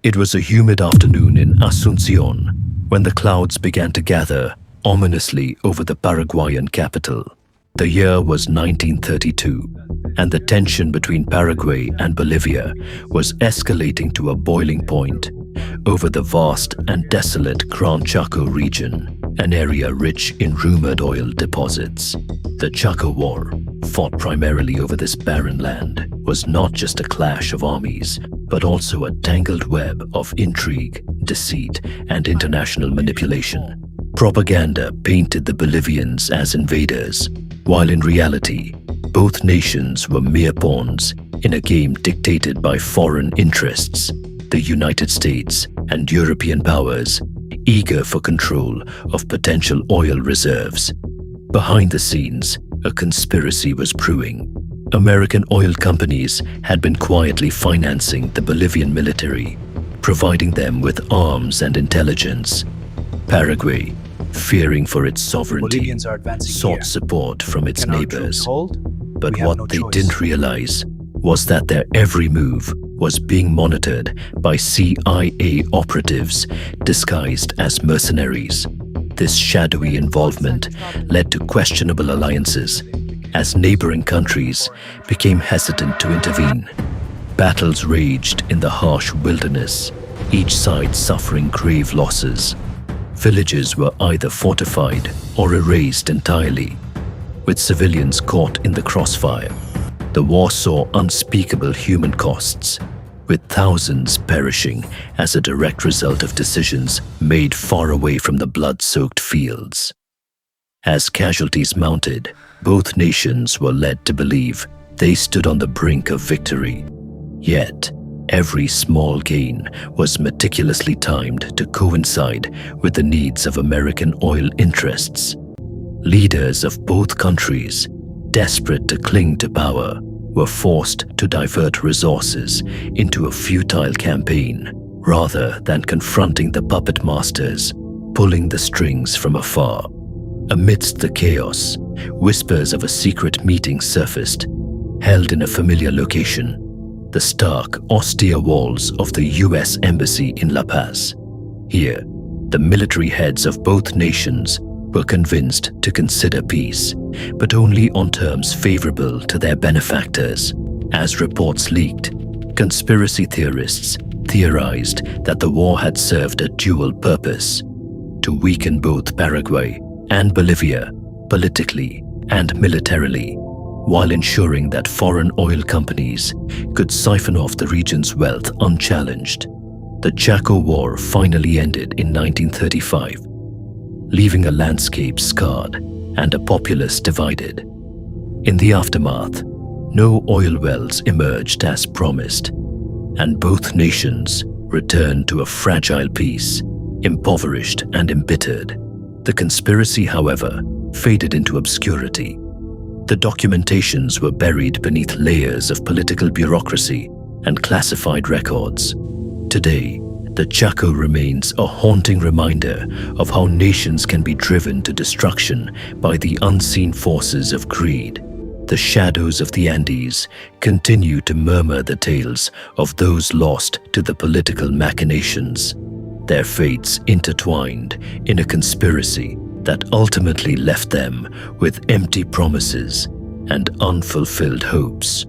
It was a humid afternoon in Asuncion when the clouds began to gather ominously over the Paraguayan capital. The year was 1932, and the tension between Paraguay and Bolivia was escalating to a boiling point over the vast and desolate Gran Chaco region, an area rich in rumored oil deposits. The Chaco War, fought primarily over this barren land, was not just a clash of armies, but also a tangled web of intrigue, deceit, and international manipulation. Propaganda painted the Bolivians as invaders, while in reality, both nations were mere pawns in a game dictated by foreign interests, the United States and European powers eager for control of potential oil reserves. Behind the scenes, a conspiracy was brewing. American oil companies had been quietly financing the Bolivian military, providing them with arms and intelligence. Paraguay, fearing for its sovereignty, sought support from its neighbors. But what they didn't realize was that their every move was being monitored by CIA operatives disguised as mercenaries. This shadowy involvement led to questionable alliances as neighboring countries became hesitant to intervene. Battles raged in the harsh wilderness, each side suffering grave losses. Villages were either fortified or erased entirely, with civilians caught in the crossfire. The war saw unspeakable human costs, with thousands perishing as a direct result of decisions made far away from the blood-soaked fields. As casualties mounted, both nations were led to believe they stood on the brink of victory. Yet, every small gain was meticulously timed to coincide with the needs of American oil interests. Leaders of both countries, desperate to cling to power, were forced to divert resources into a futile campaign rather than confronting the puppet masters, pulling the strings from afar. Amidst the chaos, whispers of a secret meeting surfaced, held in a familiar location, the stark, austere walls of the US Embassy in La Paz. Here, the military heads of both nations were convinced to consider peace, but only on terms favorable to their benefactors. As reports leaked, conspiracy theorists theorized that the war had served a dual purpose: to weaken both Paraguay and Bolivia politically and militarily, while ensuring that foreign oil companies could siphon off the region's wealth unchallenged. The Chaco War finally ended in 1935, leaving a landscape scarred and a populace divided. In the aftermath, no oil wells emerged as promised, and both nations returned to a fragile peace, impoverished and embittered. The conspiracy, however, faded into obscurity. The documentations were buried beneath layers of political bureaucracy and classified records. Today, the Chaco remains a haunting reminder of how nations can be driven to destruction by the unseen forces of greed. The shadows of the Andes continue to murmur the tales of those lost to the political machinations, their fates intertwined in a conspiracy that ultimately left them with empty promises and unfulfilled hopes.